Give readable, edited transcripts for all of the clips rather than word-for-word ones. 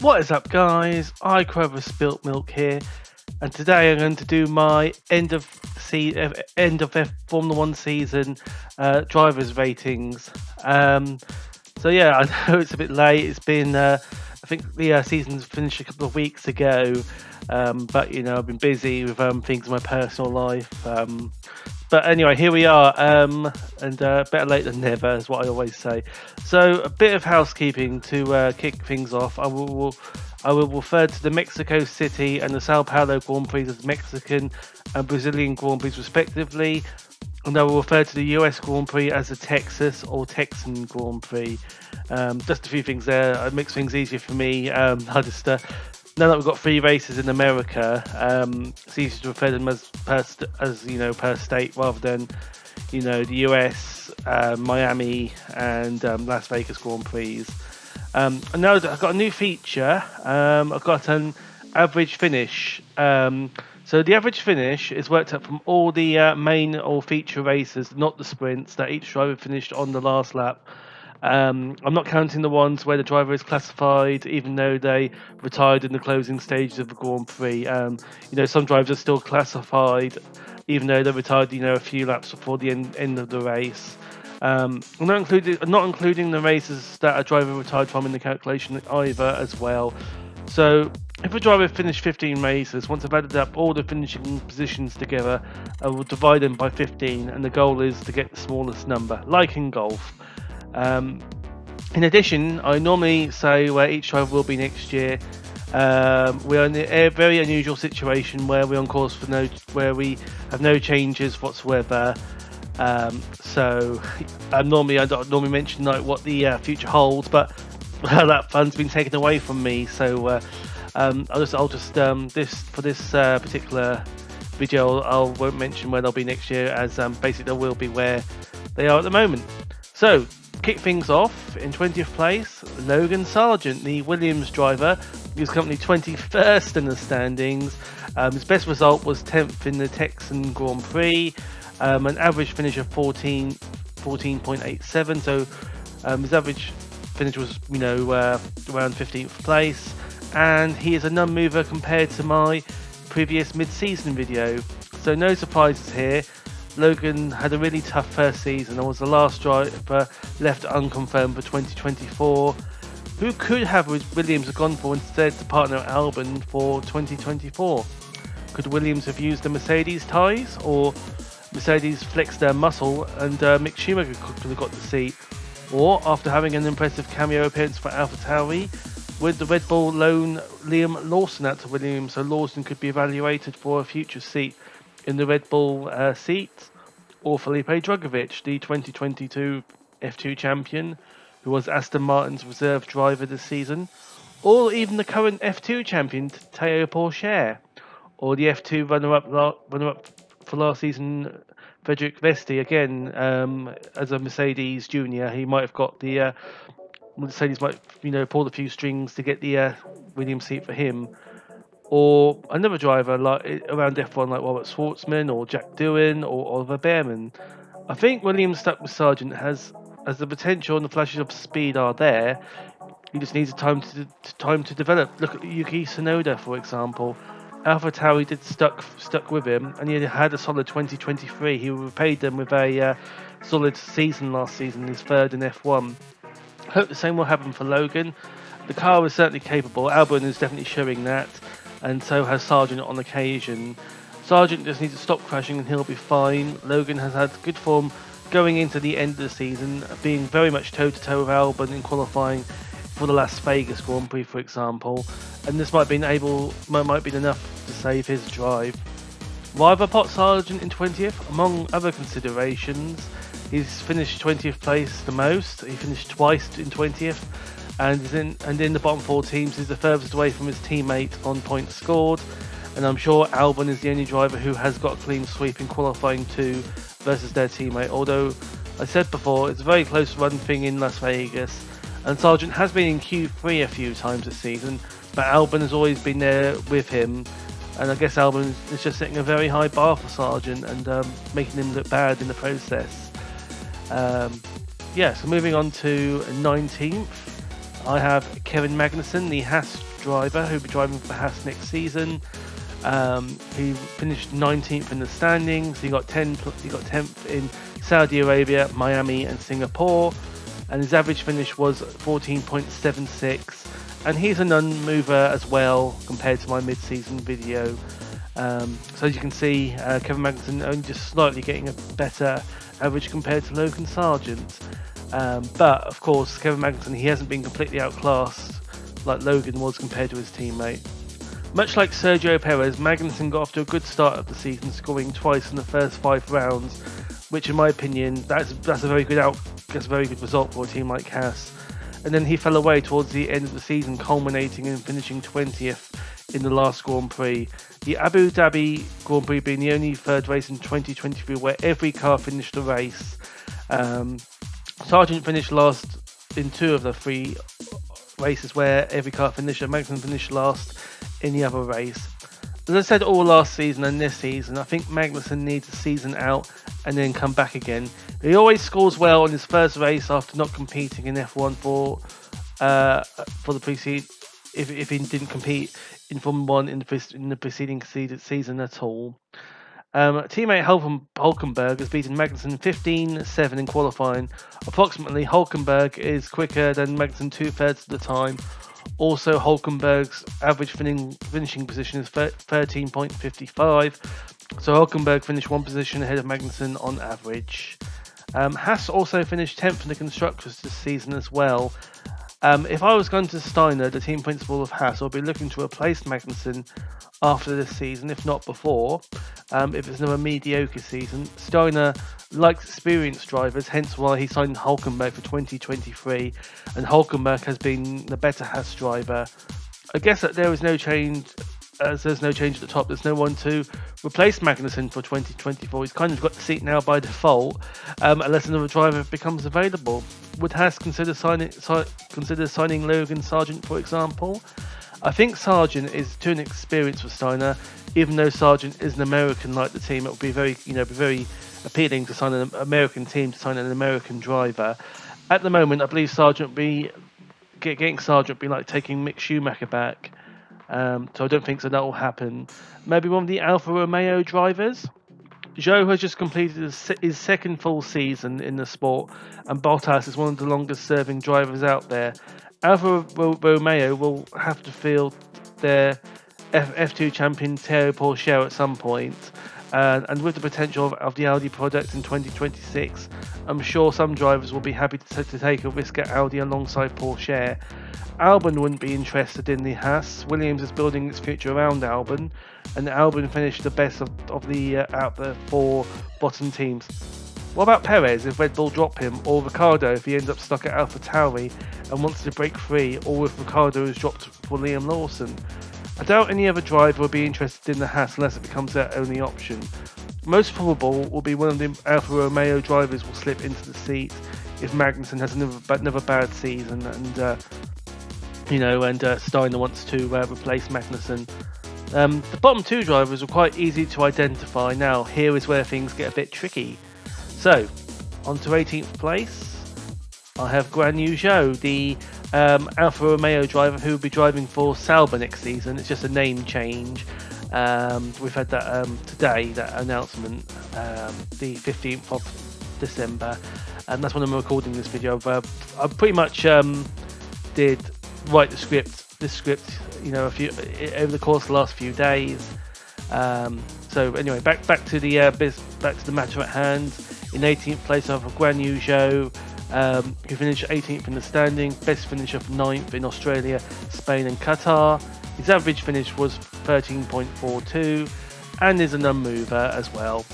What is up, guys? iCrover Spilt Milk here, and today I'm going to do my Formula One season drivers ratings. So yeah, I know it's a bit late. It's been I think the season's finished a couple of weeks ago, but I've been busy with things in my personal life. But anyway, here we are, and better late than never is what I always say. So a bit of housekeeping to kick things off. I will refer to the Mexico City and the Sao Paulo Grand Prix as Mexican and Brazilian Grand Prix respectively, and I will refer to the US Grand Prix as the Texas or Texan Grand Prix. Just a few things there. It makes things easier for me. I just now that we've got 3 races in America, it's easier to refer to them as per state rather than the US, Miami, and Las Vegas Grand Prix. And now I've got a new feature. I've got an average finish. So the average finish is worked out from all the main or feature races, not the sprints, that each driver finished on the last lap. I'm not counting the ones where the driver is classified, even though they retired in the closing stages of the Grand Prix. Some drivers are still classified, even though they retired, a few laps before the end of the race. I'm not including the races that a driver retired from in the calculation either as well. So if a driver finished 15 races, once I've added up all the finishing positions together, I will divide them by 15, and the goal is to get the smallest number, like in golf. In addition, I normally say where each driver will be next year. We are in a very unusual situation where we're on course where we have no changes whatsoever. So I don't normally mention what the future holds, but that fun's been taken away from me. So I'll just this particular video I won't mention where they'll be next year, as basically they will be where they are at the moment. So kick things off in 20th place, Logan Sargeant, the Williams driver. He was currently 21st in the standings. His best result was 10th in the Texan Grand Prix, an average finish of 14.87. So his average finish was around 15th place, and he is a non-mover compared to my previous mid-season video. So no surprises here. Logan had a really tough first season and was the last driver left unconfirmed for 2024. Who could have Williams have gone for instead to partner Albon for 2024? Could Williams have used the Mercedes ties, or Mercedes flexed their muscle and Mick Schumacher could have got the seat? Or, after having an impressive cameo appearance for AlphaTauri, would the Red Bull loan Liam Lawson out to Williams so Lawson could be evaluated for a future seat in the Red Bull seat? Or Felipe Drugovich, the 2022 F2 champion, who was Aston Martin's reserve driver this season? Or even the current F2 champion, Théo Pourchaire? Or the F2 runner-up for last season, Frederic Vesti, again, as a Mercedes junior? He might have got the Mercedes might pulled a few strings to get the Williams seat for him. Or another driver around F1 like Robert Schwartzman or Jack Doohan or Oliver Behrman. I think Williams stuck with Sargeant as the potential and the flashes of speed are there. He just needs time to develop. Look at Yuki Tsunoda, for example. AlphaTauri did stuck with him, and he had a solid 2023. He repaid them with a solid season last season, his third in F1. I hope the same will happen for Logan. The car is certainly capable. Albon is definitely showing that, and so has Sargeant on occasion. Sargeant just needs to stop crashing and he'll be fine. Logan has had good form going into the end of the season, being very much toe-to-toe with Albon in qualifying for the Las Vegas Grand Prix, for example, and this might be enough to save his drive. Why have I put Sargeant in 20th? Among other considerations, he's finished 20th place the most. He finished twice in 20th, and in the bottom 4 teams, he's the furthest away from his teammate on points scored. And I'm sure Albon is the only driver who has got a clean sweep in qualifying too versus their teammate. Although I said before, it's a very close run thing in Las Vegas, and Sargeant has been in Q3 a few times this season, but Albon has always been there with him. And I guess Albon is just setting a very high bar for Sargeant and making him look bad in the process. So moving on to 19th. I have Kevin Magnussen, the Haas driver, who'll be driving for Haas next season. He finished 19th in the standings. He got 10th in Saudi Arabia, Miami, and Singapore, and his average finish was 14.76. And he's a non-mover as well compared to my mid-season video. So as you can see, Kevin Magnussen only just slightly getting a better average compared to Logan Sargent. But of course, Kevin Magnussen, he hasn't been completely outclassed like Logan was compared to his teammate. Much like Sergio Perez, Magnussen got off to a good start of the season, scoring twice in the first 5 rounds, which in my opinion, that's a very good result for a team like Haas. And then he fell away towards the end of the season, culminating in finishing 20th in the last Grand Prix. The Abu Dhabi Grand Prix being the only third race in 2023 where every car finished the race. Sargent finished last in 2 of the 3 races where every car finished, and Magnussen finished last in the other race. As I said all last season and this season, I think Magnussen needs a season out and then come back again. He always scores well in his first race after not competing in F1 for the preceding. If he didn't compete in Formula 1 in the preceding season at all. Teammate Hulkenberg has beaten Magnussen 15-7 in qualifying. Approximately, Hulkenberg is quicker than Magnussen 2/3 of the time. Also, Hulkenberg's average finishing position is 13.55, so Hulkenberg finished 1 position ahead of Magnussen on average. Haas also finished 10th in the Constructors this season as well. If I was Gunther Steiner, the team principal of Haas, I'll be looking to replace Magnussen after this season, if not before, if it's another mediocre season. Steiner likes experienced drivers, hence why he signed Hulkenberg for 2023, and Hulkenberg has been the better Haas driver. I guess that there is no change, as there's no change at the top. There's no one to replace Magnussen for 2024. He's kind of got the seat now by default, unless another driver becomes available. Would Haas consider signing Logan Sargent, for example? I think Sargent is too inexperienced for Steiner. Even though Sargent is an American like the team, it would be very appealing to sign an American team, to sign an American driver. At the moment, I believe getting Sargent would be like taking Mick Schumacher back. So I don't think that will happen. Maybe one of the Alfa Romeo drivers. Zhou has just completed his second full season in the sport, and Bottas is one of the longest serving drivers out there. Alfa Romeo will have to field their F2 champion Théo Pourchaire at some point, and with the potential of the Audi product in 2026, I'm sure some drivers will be happy to take a risk at Audi alongside Pourchaire. Albon wouldn't be interested in the Haas. Williams is building its future around Albon, and Albon finished the best of the out the 4 bottom teams. What about Perez if Red Bull drop him, or Ricciardo if he ends up stuck at AlphaTauri and wants to break free, or if Ricciardo is dropped for Liam Lawson? I doubt any other driver will be interested in the Haas unless it becomes their only option. Most probable will be one of the Alfa Romeo drivers will slip into the seat if Magnussen has another bad season, and Steiner wants to replace Magnussen. The bottom 2 drivers were quite easy to identify. Now, here is where things get a bit tricky. So, on to 18th place, I have Guan Yu Zhou, the Alfa Romeo driver who will be driving for Sauber next season. It's just a name change. We've had that today, that announcement, the 15th of December, and that's when I'm recording this video. I pretty much did write this script, over the course of the last few days. So anyway, back to the matter at hand. In 18th place, I have Guan Yu Zhou, who finished 18th in the standing, best finish of 9th in Australia, Spain and Qatar. His average finish was 13.42 and is a non-mover as well.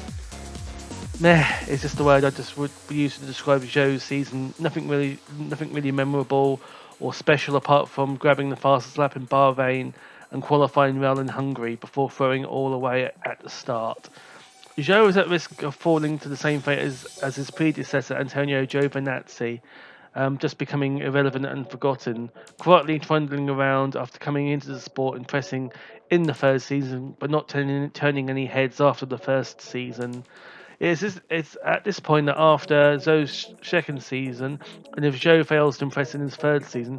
Meh is just the word I just would use to describe Zhou's season. Nothing really memorable or special apart from grabbing the fastest lap in Bahrain and qualifying well in Hungary before throwing it all away at the start. Zhou is at risk of falling to the same fate as his predecessor Antonio Giovinazzi, just becoming irrelevant and forgotten, quietly trundling around after coming into the sport and pressing in the first season, but not turning any heads after the first season. It's at this point that after Zhou's second season, and if Zhou fails to impress in his third season,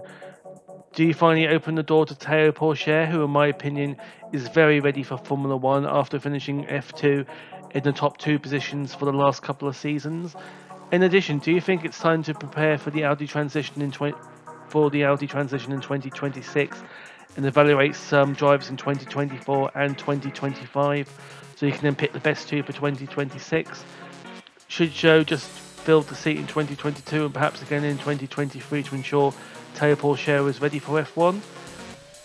Do you finally open the door to Théo Pourchaire, who in my opinion is very ready for Formula 1 after finishing F2 in the top 2 positions for the last couple of seasons? In addition, do you think it's time to prepare for the Audi transition in 2026 and evaluate some drivers in 2024 and 2025 so you can then pick the best 2 for 2026? Should Zhou just fill the seat in 2022 and perhaps again in 2023 to ensure Théo Pourchaire is ready for F1?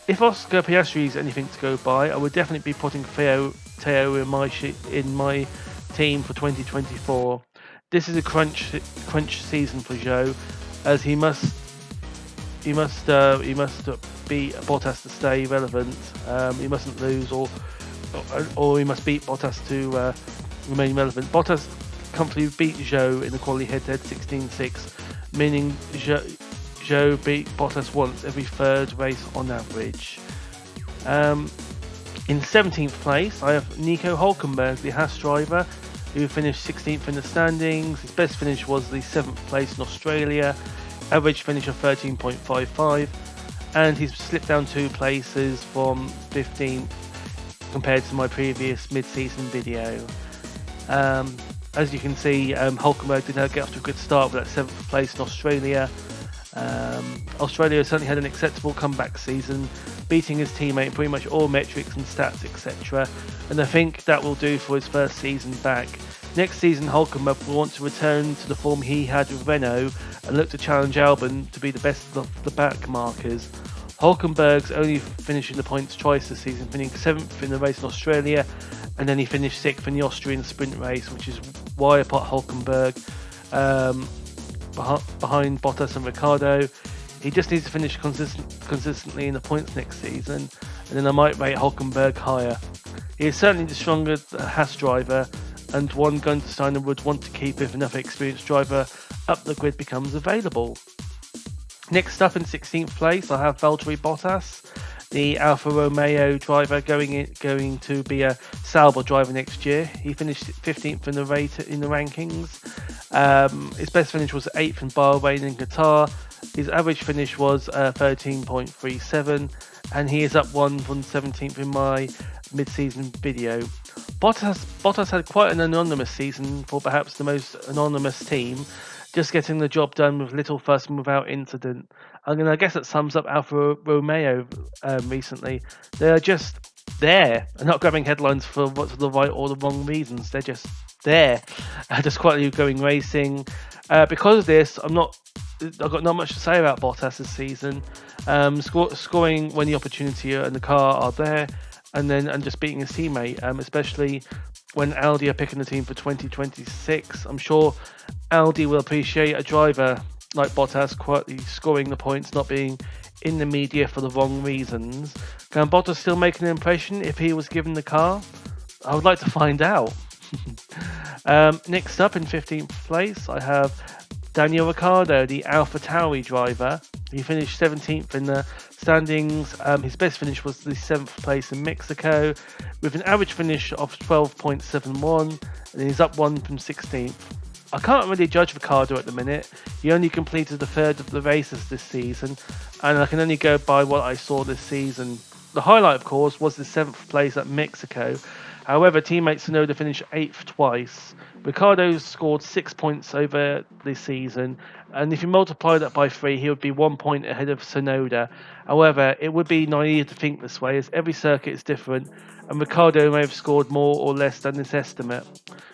If Oscar Piastri is anything to go by, I would definitely be putting Théo in my team for 2024. This is a crunch season for Zhou, as he must beat Bottas to stay relevant. He mustn't lose, or he must beat Bottas to remain relevant. Bottas comfortably beat Zhou in the quality head-to-head 16.6, meaning Zhou beat Bottas once every third race on average. In 17th place, I have Nico Hülkenberg, the Haas driver, who finished 16th in the standings. His best finish was the 7th place in Australia, average finish of 13.55, and he's slipped down 2 places from 15th compared to my previous mid-season video. As you can see, Hülkenberg did not get off to a good start with that 7th place in Australia. Australia certainly had an acceptable comeback season, beating his teammate in pretty much all metrics and stats, etc. And I think that will do for his first season back. Next season, Hülkenberg will want to return to the form he had with Renault and look to challenge Albon to be the best of the back markers. Hülkenberg's only finishing the points twice this season, finishing 7th in the race in Australia, and then he finished 6th in the Austrian sprint race, which is why I put Hülkenberg behind Bottas and Ricciardo. He just needs to finish consistently in the points next season, and then I might rate Hülkenberg higher. He is certainly the stronger Haas driver, and one Gunther Steiner would want to keep if another experienced driver up the grid becomes available. Next up in 16th place, I have Valtteri Bottas, the Alfa Romeo driver, going to be a Sauber driver next year. He finished 15th in the rankings. His best finish was 8th in Bahrain and Qatar. His average finish was 13.37, and he is up 1 from 17th in my mid-season video. Bottas had quite an anonymous season for perhaps the most anonymous team, just getting the job done with little fuss and without incident. And I guess that sums up Alfa Romeo recently. They're just there and not grabbing headlines for what's the right or the wrong reasons. They're just there, just quietly going racing. Because of this, I've got not much to say about Bottas this season. Scoring when the opportunity and the car are there, and just beating his teammate, especially when Audi are picking the team for 2026. I'm sure Audi will appreciate a driver like Bottas quietly scoring the points, not being in the media for the wrong reasons. Can Bottas still make an impression if he was given the car? I would like to find out. Next up in 15th place, I have Daniel Ricciardo, the AlphaTauri driver. He finished 17th in the standings. His best finish was the 7th place in Mexico, with an average finish of 12.71, and he's up 1 from 16th. I can't really judge Ricciardo at the minute. He only completed a third of the races this season, and I can only go by what I saw this season. The highlight, of course, was the 7th place at Mexico. However, teammate Tsunoda finished 8th twice. Ricciardo scored 6 points over the season, and if you multiply that by 3, he would be 1 point ahead of Tsunoda. However, it would be naive to think this way, as every circuit is different, and Ricciardo may have scored more or less than this estimate.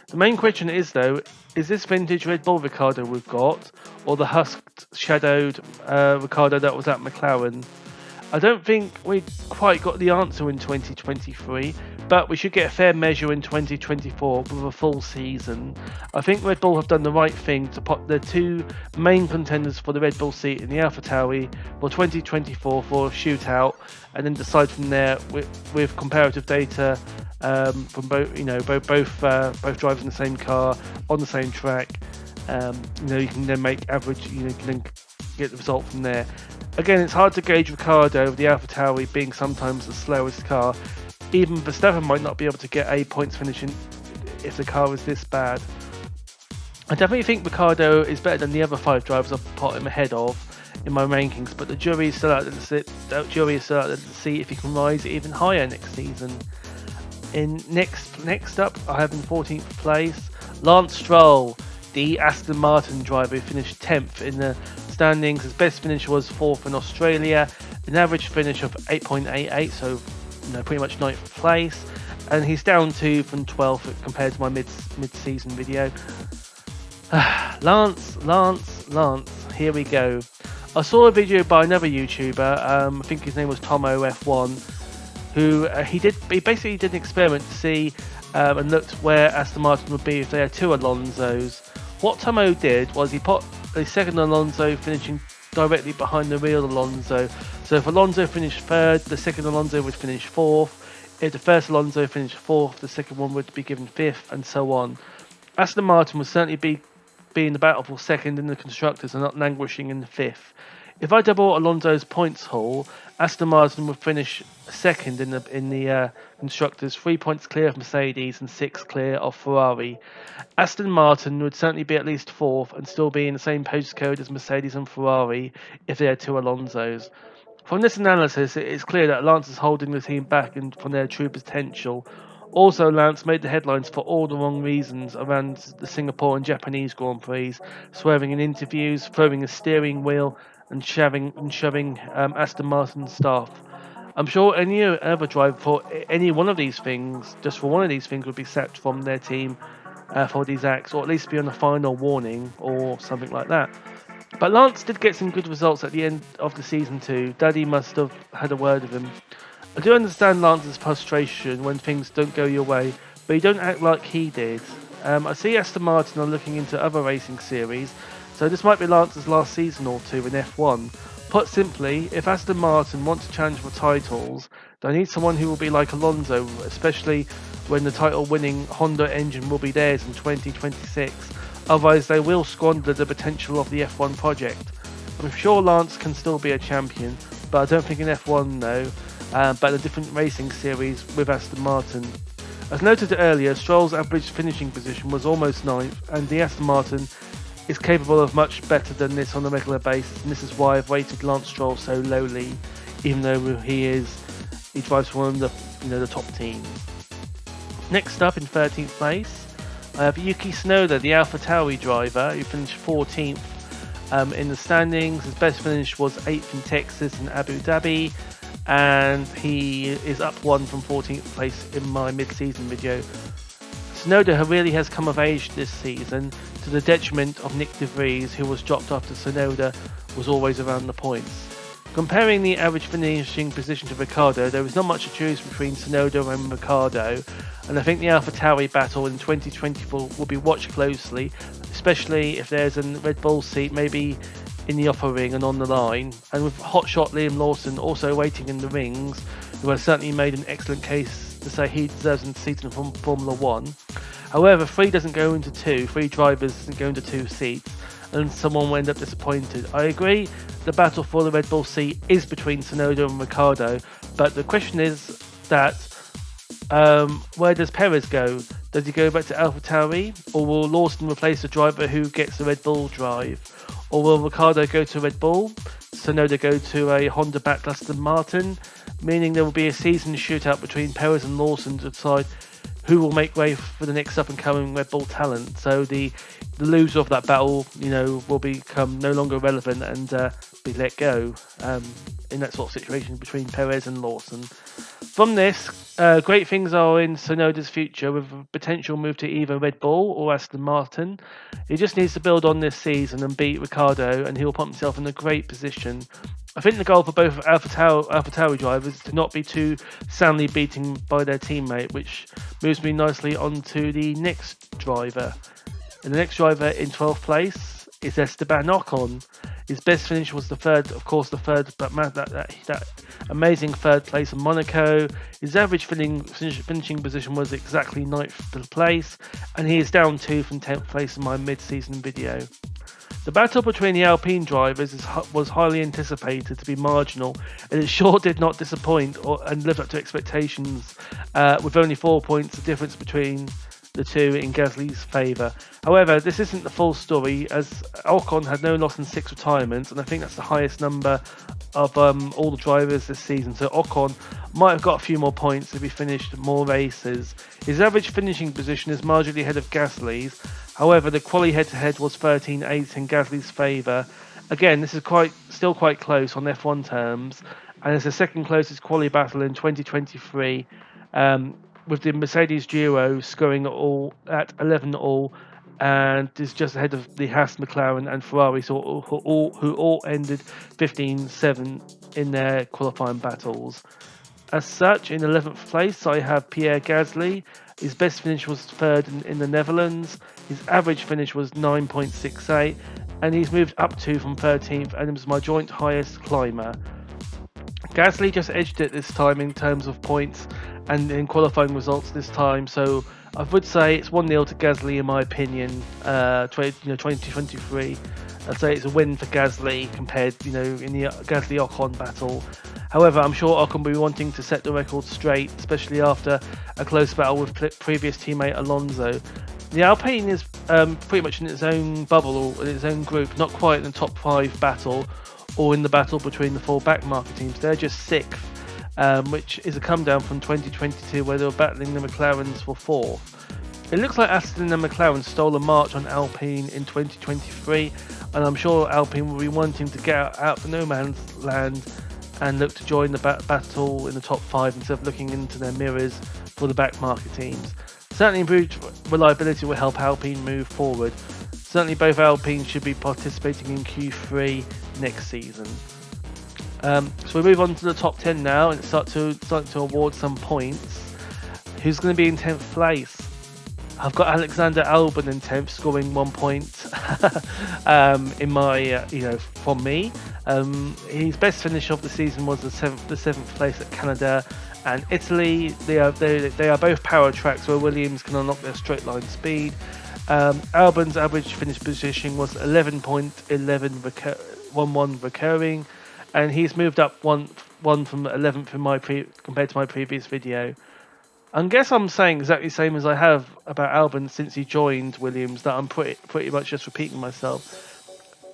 The main question is, though, is this vintage Red Bull Ricciardo we've got, or the husked, shadowed Ricciardo that was at McLaren? I don't think we quite got the answer in 2023, but we should get a fair measure in 2024 with a full season. I think Red Bull have done the right thing to put the 2 main contenders for the Red Bull seat in the AlphaTauri for 2024 for a shootout, and then decide from there with comparative data from both drivers in the same car on the same track. You can then make average. You can then get the result from there. Again, it's hard to gauge Ricciardo with the AlphaTauri being sometimes the slowest car. Even Verstappen might not be able to get A points finishing if the car is this bad. I definitely think Ricciardo is better than the other 5 drivers I've put him ahead of in my rankings, but the jury is still out to see if he can rise even higher next season. Next up, I have in 14th place Lance Stroll, the Aston Martin driver who finished 10th in the standings. His best finish was 4th in Australia, an average finish of 8.88, so pretty much 9th place, and he's down 2 from 12th compared to my mid-season video. Lance, here we go. I saw a video by another YouTuber, I think his name was Tomo F1, who he basically did an experiment to see and looked where Aston Martin would be if they had two Alonsos. What Tomo did was he put a second Alonso finishing directly behind the real Alonso. So if Alonso finished third, the second Alonso would finish fourth. If the first Alonso finished fourth, the second one would be given fifth, and so on. Aston Martin would certainly be in the battle for second in the constructors and not languishing in the fifth. If I double Alonso's points haul, Aston Martin would finish second in the constructors, 3 points clear of Mercedes and 6 clear of Ferrari. Aston Martin would certainly be at least fourth and still be in the same postcode as Mercedes and Ferrari if they had two Alonsos. From this analysis, it is clear that Lance is holding the team back from their true potential. Also, Lance made the headlines for all the wrong reasons around the Singapore and Japanese Grand Prix, swerving in interviews, throwing a steering wheel, and shoving Aston Martin staff. I'm sure any other driver for any one of these things, just for one of these things, would be sacked from their team for these acts, or at least be on a final warning or something like that. But Lance did get some good results at the end of the season too. Daddy must have had a word with him. I do understand Lance's frustration when things don't go your way, but you don't act like he did. I see Aston Martin are looking into other racing series, so this might be Lance's last season or two in F1. Put simply, if Aston Martin want to challenge for titles, they need someone who will be like Alonso, especially when the title-winning Honda engine will be theirs in 2026. Otherwise, they will squander the potential of the F1 project. I'm sure Lance can still be a champion, but I don't think in F1 no, but a different racing series with Aston Martin. As noted earlier, Stroll's average finishing position was almost 9th, and the Aston Martin is capable of much better than this on a regular basis, and this is why I've rated Lance Stroll so lowly, even though he drives for one of the top teams. Next up in 13th place, I have Yuki Tsunoda, the AlphaTauri driver, who finished 14th in the standings. His best finish was 8th in Texas and Abu Dhabi, and he is up 1 from 14th place in my mid-season video. Tsunoda really has come of age this season, to the detriment of Nick De Vries, who was dropped after Tsunoda was always around the points. Comparing the average finishing position to Ricciardo, there is not much to choose between Tsunoda and Ricciardo, and I think the AlphaTauri battle in 2024 will be watched closely, especially if there's a Red Bull seat maybe in the upper ring and on the line, and with hotshot Liam Lawson also waiting in the rings, who has certainly made an excellent case to say he deserves a seat in Formula 1. However, 3 doesn't go into 2, 3 drivers doesn't go into 2 seats, and someone will end up disappointed. I agree, the battle for the Red Bull seat is between Tsunoda and Ricciardo, but the question is that where does Perez go? Does he go back to AlphaTauri, or will Lawson replace the driver who gets the Red Bull drive? Or will Ricciardo go to Red Bull, Tsunoda go to a Honda-backed Aston Martin, meaning there will be a season shootout between Perez and Lawson to decide who will make way for the next up-and-coming Red Bull talent. So the loser of that battle, will become no longer relevant and be let go in that sort of situation between Perez and Lawson. From this, great things are in Tsunoda's future with a potential move to either Red Bull or Aston Martin. He just needs to build on this season and beat Ricciardo, and he'll put himself in a great position. I think the goal for both AlphaTauri drivers is to not be too soundly beaten by their teammate, which moves me nicely on to the next driver. And the next driver in 12th place is Esteban Ocon. His best finish was the third, but that amazing third place in Monaco. His average finishing position was exactly 9th place, and he is down 2 from 10th place in my mid-season video. The battle between the Alpine drivers was highly anticipated to be marginal, and it sure did not disappoint and live up to expectations, with only 4 points of difference between the two in Gasly's favour. However, this isn't the full story, as Ocon had no loss and 6 retirements, and I think that's the highest number of all the drivers this season. So Ocon might have got a few more points if he finished more races. His average finishing position is marginally ahead of Gasly's. However, the quali head-to-head was 13-8 in Gasly's favour. Again, this is still quite close on F1 terms, and it's the second closest quali battle in 2023, with the Mercedes duo scoring all at 11 all, and is just ahead of the Haas, McLaren, and Ferrari, who all ended 15-7 in their qualifying battles. As such, in 11th place, I have Pierre Gasly. His best finish was third in the Netherlands. His average finish was 9.68, and he's moved up 2 from 13th, and was my joint highest climber. Gasly just edged it this time in terms of points and in qualifying results this time, so I would say it's 1-0 to Gasly in my opinion. 2023, I'd say it's a win for Gasly compared, in the Gasly-Ocon battle. However, I'm sure Ocon will be wanting to set the record straight, especially after a close battle with previous teammate Alonso. The Alpine is pretty much in its own bubble, or in its own group, not quite in the top 5 battle, or in the battle between the 4 backmarker teams. They're just 6th, which is a come down from 2022, where they were battling the McLarens for 4th. It looks like Aston and McLaren stole a march on Alpine in 2023, and I'm sure Alpine will be wanting to get out of no man's land and look to join the battle in the top 5 instead of looking into their mirrors for the backmarker teams. Certainly improved reliability will help Alpine move forward. Certainly both Alpine should be participating in Q3 next season. So we move on to the top 10 now, and starting to award some points. Who's going to be in 10th place? I've got Alexander Albon in 10th, scoring 1 point in my, from me. His best finish of the season was the seventh place at Canada and Italy. They are both power tracks where Williams can unlock their straight line speed. Albon's average finish position was 11.11 recurring, and he's moved up one from 11th compared to my previous video. I guess I'm saying exactly the same as I have about Albon since he joined Williams, that I'm pretty much just repeating myself.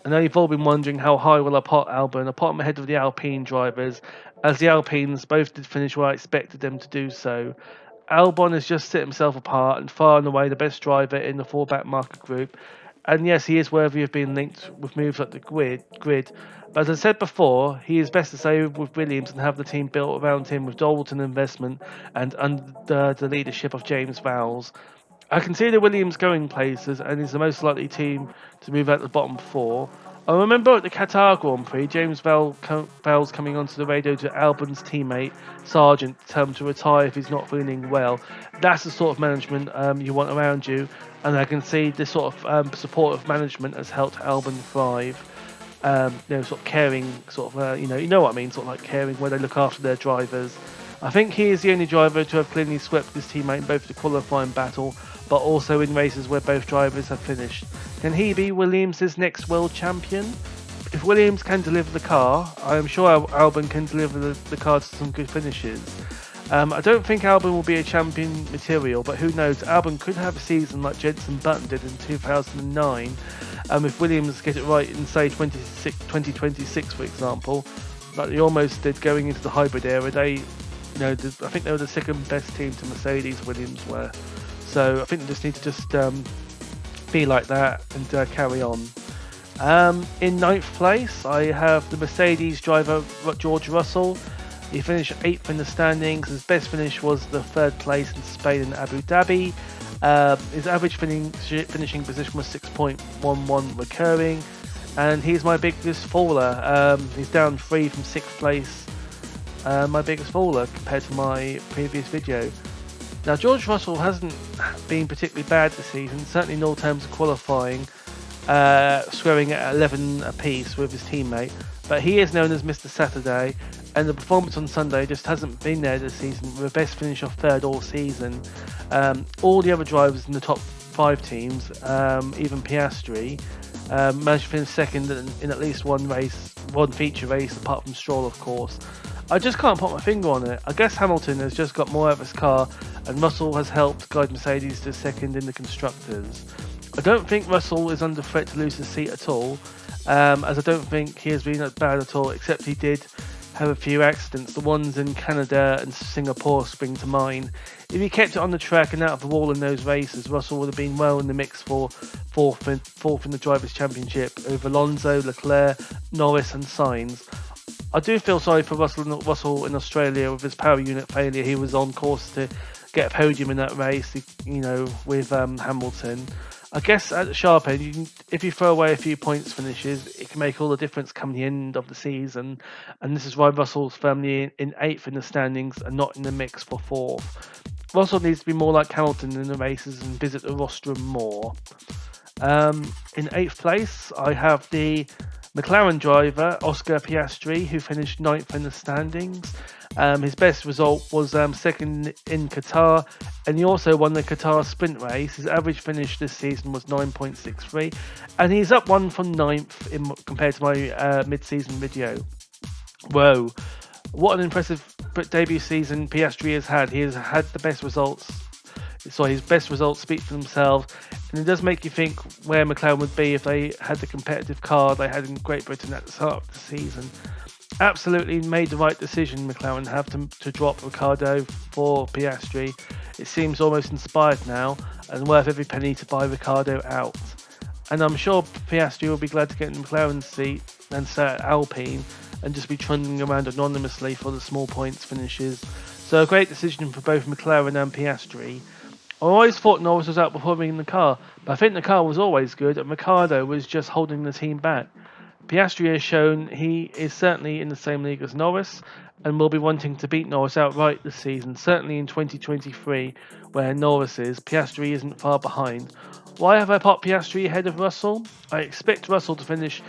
I know you've all been wondering how high will I put Albon. I put him ahead of the Alpine drivers, as the Alpines both did finish where I expected them to do so. Albon has just set himself apart and far and away the best driver in the 4 backmarker group. And yes, he is worthy of being linked with moves like the grid. But as I said before, he is best to stay with Williams and have the team built around him with Dalton investment and under the leadership of James Vowles. I can see the Williams going places and is the most likely team to move out the bottom 4. I remember at the Qatar Grand Prix, James Vowles coming onto the radio to Albon's teammate, Sargent, to tell him to retire if he's not feeling well. That's the sort of management you want around you, and I can see this sort of supportive management has helped Albon thrive. Sort of caring, you know what I mean, sort of like caring where they look after their drivers. I think he is the only driver to have cleanly swept his teammate in both the qualifying battle, but also in races where both drivers have finished. Can he be Williams' next world champion? If Williams can deliver the car, I am sure Albon can deliver the car to some good finishes. I don't think Albon will be a champion material, but who knows, Albon could have a season like Jenson Button did in 2009, if Williams get it right in, say, 2026, for example, like they almost did going into the hybrid era. I think they were the second best team to Mercedes, Williams were. So I think they just need to be like that and carry on. In 9th place, I have the Mercedes driver George Russell. He finished 8th in the standings. His best finish was the 3rd place in Spain and Abu Dhabi. His average finishing position was 6.11 recurring, and he's my biggest faller. He's down 3 from 6th place. My biggest faller compared to my previous video. Now, George Russell hasn't been particularly bad this season, certainly in all terms of qualifying, scoring at 11 apiece with his teammate, but he is known as Mr. Saturday, and the performance on Sunday just hasn't been there this season, with a best finish of 3rd all season. All the other drivers in the top 5 teams, even Piastri, managed to finish 2nd in at least one feature race, apart from Stroll, of course. I just can't put my finger on it. I guess Hamilton has just got more out of his car, and Russell has helped guide Mercedes to second in the constructors. I don't think Russell is under threat to lose his seat at all, as I don't think he has been that bad at all, except he did have a few accidents. The ones in Canada and Singapore spring to mind. If he kept it on the track and out of the wall in those races, Russell would have been well in the mix for fourth in the Drivers' Championship over Alonso, Leclerc, Norris and Sainz. I do feel sorry for Russell in Australia with his power unit failure. He was on course to get a podium in that race, with Hamilton. I guess at the sharp end, if you throw away a few points finishes, it can make all the difference come the end of the season. And this is why Russell's firmly in 8th in the standings and not in the mix for 4th. Russell needs to be more like Hamilton in the races and visit the rostrum more. In 8th place, I have the McLaren driver, Oscar Piastri, who finished 9th in the standings. His best result was second in Qatar, and he also won the Qatar sprint race. His average finish this season was 9.63, and he's up one from 9th compared to my mid-season video. Whoa, what an impressive debut season Piastri has had. He has had the best results. His best results speak for themselves, and it does make you think where McLaren would be if they had the competitive car they had in Great Britain at the start of the season. Absolutely made the right decision, McLaren have to drop Ricciardo for Piastri. It seems almost inspired now and worth every penny to buy Ricciardo out. And I'm sure Piastri will be glad to get in the McLaren seat and stay at Alpine and just be trundling around anonymously for the small points finishes. So a great decision for both McLaren and Piastri. I always thought Norris was outperforming the car, but I think the car was always good and Ricciardo was just holding the team back. Piastri has shown he is certainly in the same league as Norris and will be wanting to beat Norris outright this season, certainly in 2023 where Norris is. Piastri isn't far behind. Why have I popped Piastri ahead of Russell? I expect Russell to finish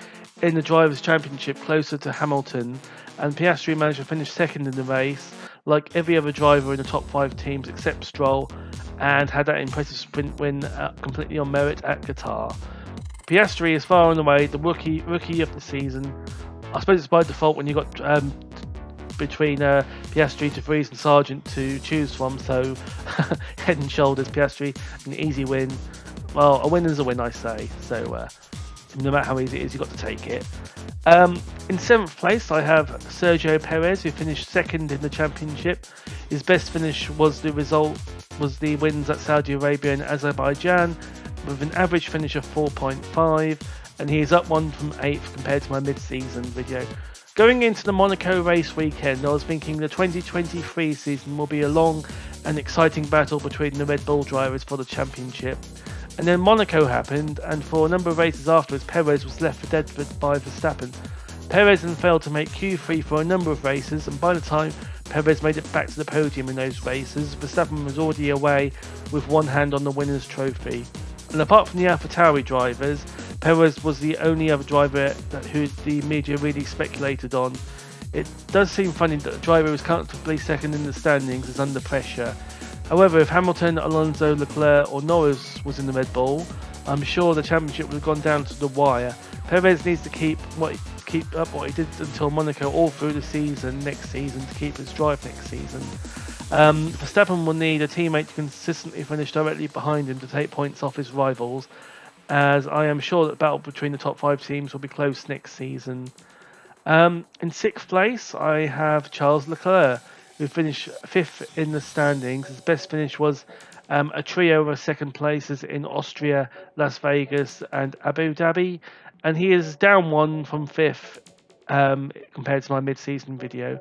in the Drivers' Championship closer to Hamilton, and Piastri managed to finish second in the race like every other driver in the top 5 teams except Stroll, and had that impressive sprint win completely on merit at Qatar. Piastri is far and away the rookie of the season. I suppose it's by default when you got between Piastri, De Vries and Sargent to choose from, so head and shoulders Piastri, an easy win. Well, a win is a win, I say, so no matter how easy it is, you've got to take it. In 7th place, I have Sergio Perez, who finished second in the championship. His best finish was the wins at Saudi Arabia and Azerbaijan, with an average finish of 4.5, and he is up one from 8th compared to my mid-season video. Going into the Monaco race weekend, I was thinking the 2023 season will be a long and exciting battle between the Red Bull drivers for the championship. And then Monaco happened, and for a number of races afterwards, Perez was left for dead by Verstappen. Perez then failed to make Q3 for a number of races, and by the time Perez made it back to the podium in those races, Verstappen was already away with one hand on the winner's trophy. And apart from the AlphaTauri drivers, Perez was the only other driver who the media really speculated on. It does seem funny that a driver who is comfortably second in the standings is under pressure. However, if Hamilton, Alonso, Leclerc or Norris was in the Red Bull, I'm sure the championship would have gone down to the wire. Perez needs to keep up what he did until Monaco all through the season next season to keep his drive next season. Verstappen will need a teammate to consistently finish directly behind him to take points off his rivals, as I am sure that the battle between the top 5 teams will be close next season. In 6th place, I have Charles Leclerc, who finished 5th in the standings. His best finish was a trio of second places in Austria, Las Vegas and Abu Dhabi, and he is down one from 5th compared to my mid-season video.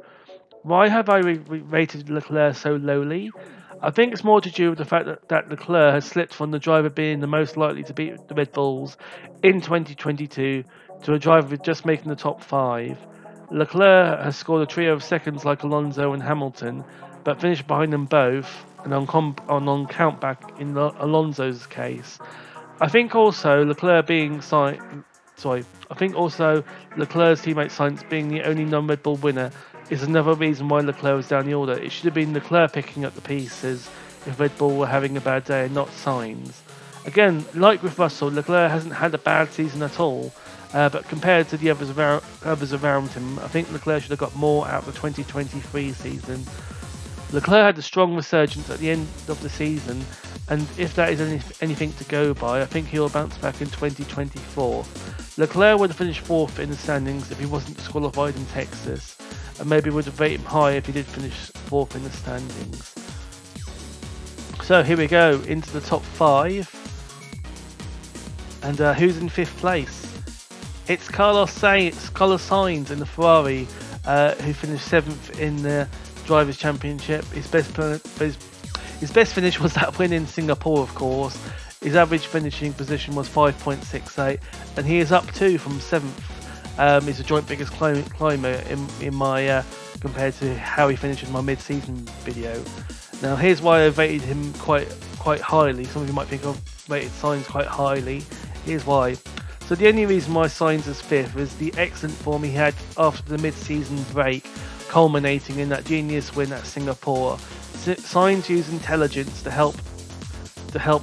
Why have I rated Leclerc so lowly? I think it's more to do with the fact that Leclerc has slipped from the driver being the most likely to beat the Red Bulls in 2022 to a driver just making the top 5. Leclerc has scored a trio of seconds like Alonso and Hamilton, but finished behind them both, and on countback in Alonso's case. I think also Leclerc's teammate Sainz being the only non-Red Bull winner is another reason why Leclerc was down the order. It should have been Leclerc picking up the pieces if Red Bull were having a bad day and not Sainz. Again, like with Russell, Leclerc hasn't had a bad season at all, but compared to the others around him, I think Leclerc should have got more out of the 2023 season. Leclerc had a strong resurgence at the end of the season, and if that is anything to go by, I think he'll bounce back in 2024. Leclerc would have finished 4th in the standings if he wasn't disqualified in Texas, and maybe would have rated him high if he did finish 4th in the standings. So here we go, into the top 5. And who's in 5th place? It's Carlos Sainz in the Ferrari, who finished 7th in the Drivers' Championship. His best finish was that win in Singapore, of course. His average finishing position was 5.68, and he is up 2 from 7th. He's the joint biggest climber in my compared to how he finished in my mid-season video. Now here's why I rated him quite highly. Some of you might think I've rated Sainz quite highly. Here's why. So the only reason why Sainz is 5th is the excellent form he had after the mid-season break, culminating in that genius win at Singapore. Sainz used intelligence to help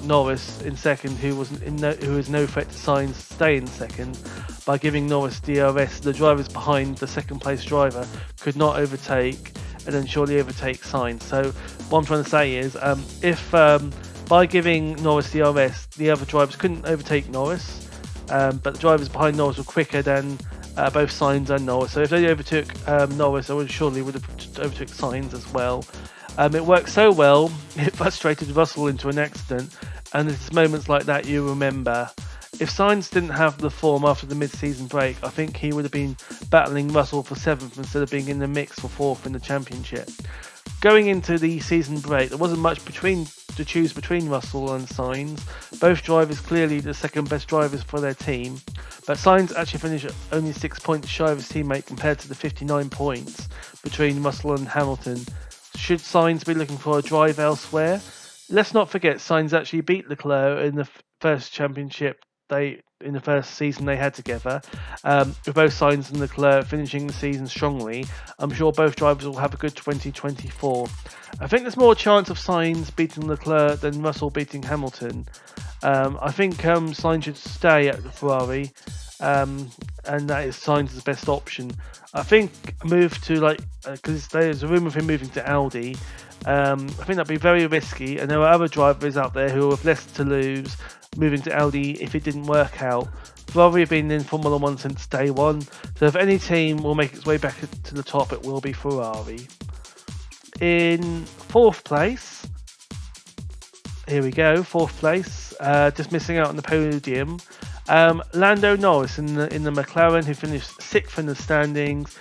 Norris in second, who is no threat to Sainz stay in second, by giving Norris DRS. The drivers behind the second place driver could not overtake, and then surely overtake Sainz. So what I'm trying to say is, if by giving Norris DRS, the other drivers couldn't overtake Norris, but the drivers behind Norris were quicker than both Sainz and Norris. So if they overtook Norris, they would have overtook Sainz as well. It worked so well, it frustrated Russell into an accident, and it's moments like that you remember. If Sainz didn't have the form after the mid-season break, I think he would have been battling Russell for 7th instead of being in the mix for 4th in the championship. Going into the season break, there wasn't much to choose between Russell and Sainz. Both drivers clearly the second best drivers for their team, but Sainz actually finished only 6 points shy of his teammate compared to the 59 points between Russell and Hamilton. Should Sainz be looking for a drive elsewhere? Let's not forget Sainz actually beat Leclerc in the first championship in the first season they had together, with both Sainz and Leclerc finishing the season strongly. I'm sure both drivers will have a good 2024. I think there's more chance of Sainz beating Leclerc than Russell beating Hamilton. I think Sainz should stay at the Ferrari, and that is Sainz's best option. I think move to because there's a rumour of him moving to Audi. I think that'd be very risky, and there are other drivers out there who have less to lose moving to Audi if it didn't work out. Ferrari have been in Formula 1 since day one, so if any team will make its way back to the top, it will be Ferrari. In 4th place, here we go, 4th place, just missing out on the podium, Lando Norris in the McLaren, who finished 6th in the standings.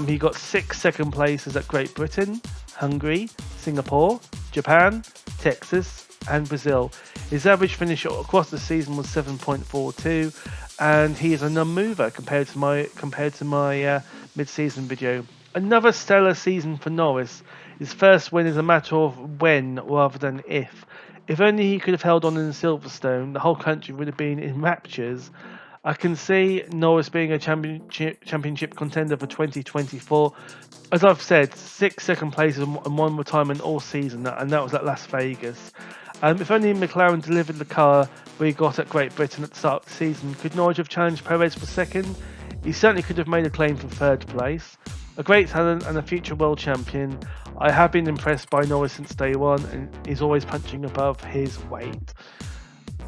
He got 6 second places at Great Britain, Hungary, Singapore, Japan, Texas and Brazil. His average finish across the season was 7.42, and he is a non-mover compared to my mid-season video. Another stellar season for Norris. His first win is a matter of when rather than if. If only he could have held on in Silverstone, the whole country would have been in raptures. I can see Norris being a championship contender for 2024. As I've said, 6 second places and 1 retirement all season, and that was at Las Vegas. If only McLaren delivered the car we got at Great Britain at the start of the season, could Norris have challenged Perez for second? He certainly could have made a claim for 3rd place. A great talent and a future world champion. I have been impressed by Norris since day one, and he's always punching above his weight.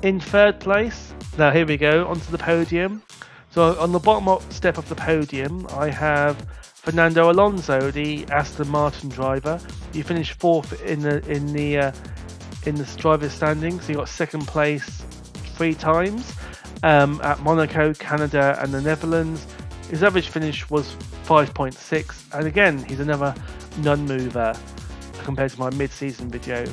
In 3rd place, now here we go, onto the podium. So on the bottom step of the podium, I have Fernando Alonso, the Aston Martin driver. He finished 4th in the driver's standings. He got 2nd place 3 times at Monaco, Canada and the Netherlands. His average finish was 5.6, and again he's another non-mover compared to my mid-season video.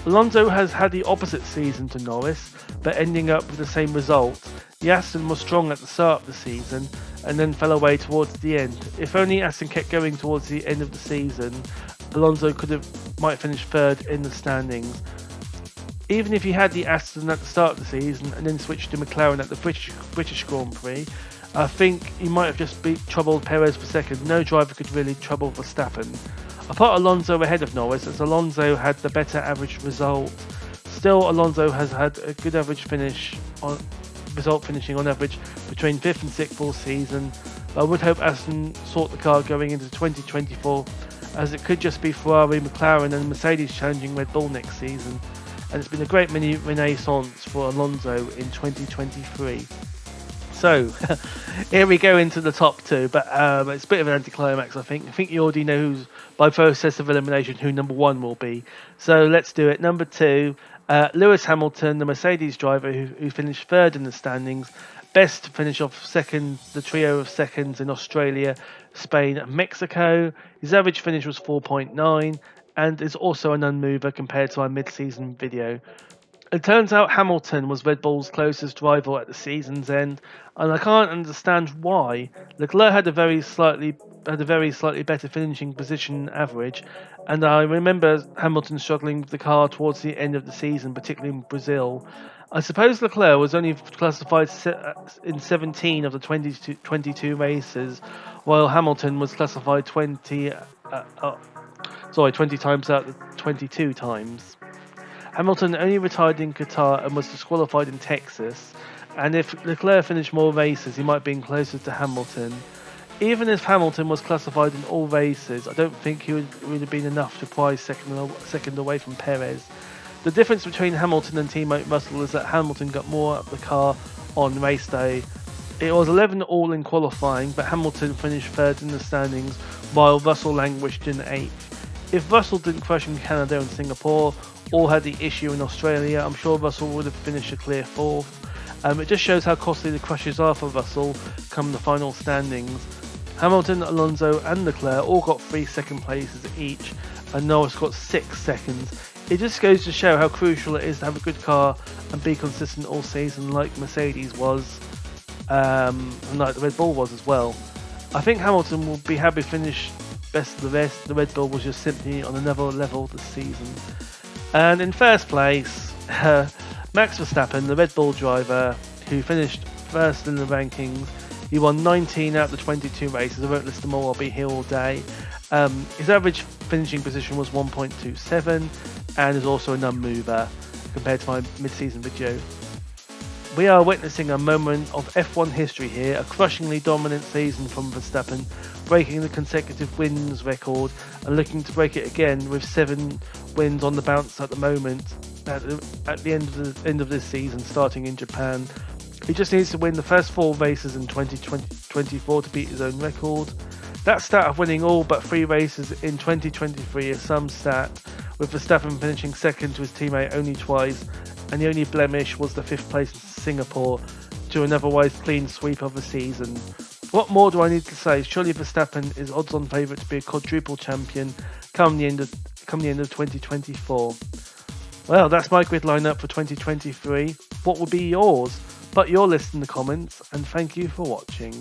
Alonso has had the opposite season to Norris, but ending up with the same result. The Aston was strong at the start of the season and then fell away towards the end. If only Aston kept going towards the end of the season, Alonso might finish 3rd in the standings. Even if he had the Aston at the start of the season and then switched to McLaren at the British Grand Prix, I think he might have just troubled Perez for 2nd. No driver could really trouble Verstappen. I put Alonso ahead of Norris as Alonso had the better average result. Still, Alonso has had a good average finish result finishing on average between 5th and 6th all season. But I would hope Aston sort the car going into 2024, as it could just be Ferrari, McLaren and Mercedes challenging Red Bull next season. And it's been a great mini renaissance for Alonso in 2023. So, here we go into the top two, but it's a bit of an anticlimax, I think. I think you already know who's, by process of elimination, who number one will be. So let's do it. Number two, Lewis Hamilton, the Mercedes driver who finished third in the standings. Best to finish off second, the trio of seconds in Australia, Spain and Mexico. His average finish was 4.9 and is also an unmover compared to our mid-season video. It turns out Hamilton was Red Bull's closest rival at the season's end, and I can't understand why. Leclerc had a very slightly better finishing position average, and I remember Hamilton struggling with the car towards the end of the season, particularly in Brazil. I suppose Leclerc was only classified in 17 of the 22 races, while Hamilton was classified 20 times out of 22 times. Hamilton only retired in Qatar and was disqualified in Texas, and if Leclerc finished more races, he might have been closer to Hamilton. Even if Hamilton was classified in all races, I don't think he would have been enough to prize second away from Perez. The difference between Hamilton and teammate Russell is that Hamilton got more out of the car on race day. It was 11 all in qualifying, but Hamilton finished third in the standings, while Russell languished in 8th. If Russell didn't crash in Canada and Singapore, or had the issue in Australia, I'm sure Russell would have finished a clear 4th. It just shows how costly the crashes are for Russell come the final standings. Hamilton, Alonso and Leclerc all got 3 second places each, and Norris got 6 seconds. It just goes to show how crucial it is to have a good car and be consistent all season, like Mercedes was, and like the Red Bull was as well. I think Hamilton will be happy to finish best of the rest. The Red Bull was just simply on another level this season. And in first place, Max Verstappen, the Red Bull driver, who finished first in the rankings. He won 19 out of the 22 races. I won't list them all, I'll be here all day. His average finishing position was 1.27 and is also a non-mover compared to my mid-season video. We are witnessing a moment of F1 history here, a crushingly dominant season from Verstappen, breaking the consecutive wins record and looking to break it again with 7 wins on the bounce at the moment at the end of this season, starting in Japan. He just needs to win the first 4 races in 2024 to beat his own record. That stat of winning all but 3 races in 2023 is some stat, with Verstappen finishing second to his teammate only twice, and the only blemish was the 5th place in Singapore to an otherwise clean sweep of the season. What more do I need to say? Surely Verstappen is odds-on favourite to be a quadruple champion come the end of 2024. Well, that's my grid lineup for 2023. What will be yours? Put your list in the comments, and thank you for watching.